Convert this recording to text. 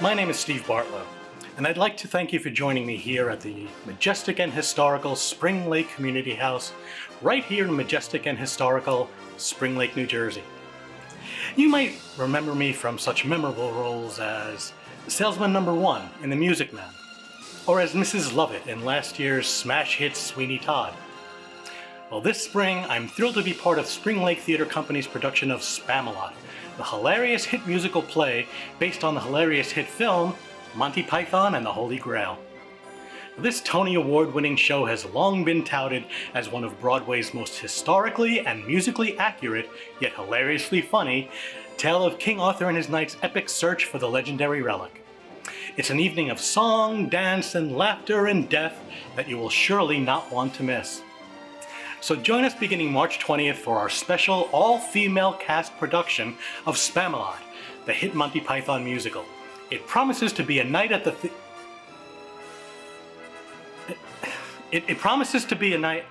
My name is Steve Bartlow, and I'd like to thank you for joining me here at the majestic and historical Spring Lake Community House, right here in majestic and historical Spring Lake, New Jersey. You might remember me from such memorable roles as Salesman Number 1 in The Music Man, or as Mrs. Lovett in last year's smash hit Sweeney Todd. Well, this spring, I'm thrilled to be part of Spring Lake Theatre Company's production of Spamalot, the hilarious hit musical play based on the hilarious hit film Monty Python and the Holy Grail. This Tony Award-winning show has long been touted as one of Broadway's most historically and musically accurate, yet hilariously funny, tale of King Arthur and his knights' epic search for the legendary relic. It's an evening of song, dance, and laughter and death that you will surely not want to miss. So join us beginning March 20th for our special all-female cast production of Spamalot, the hit Monty Python musical. It promises to be a night at the It promises to be a night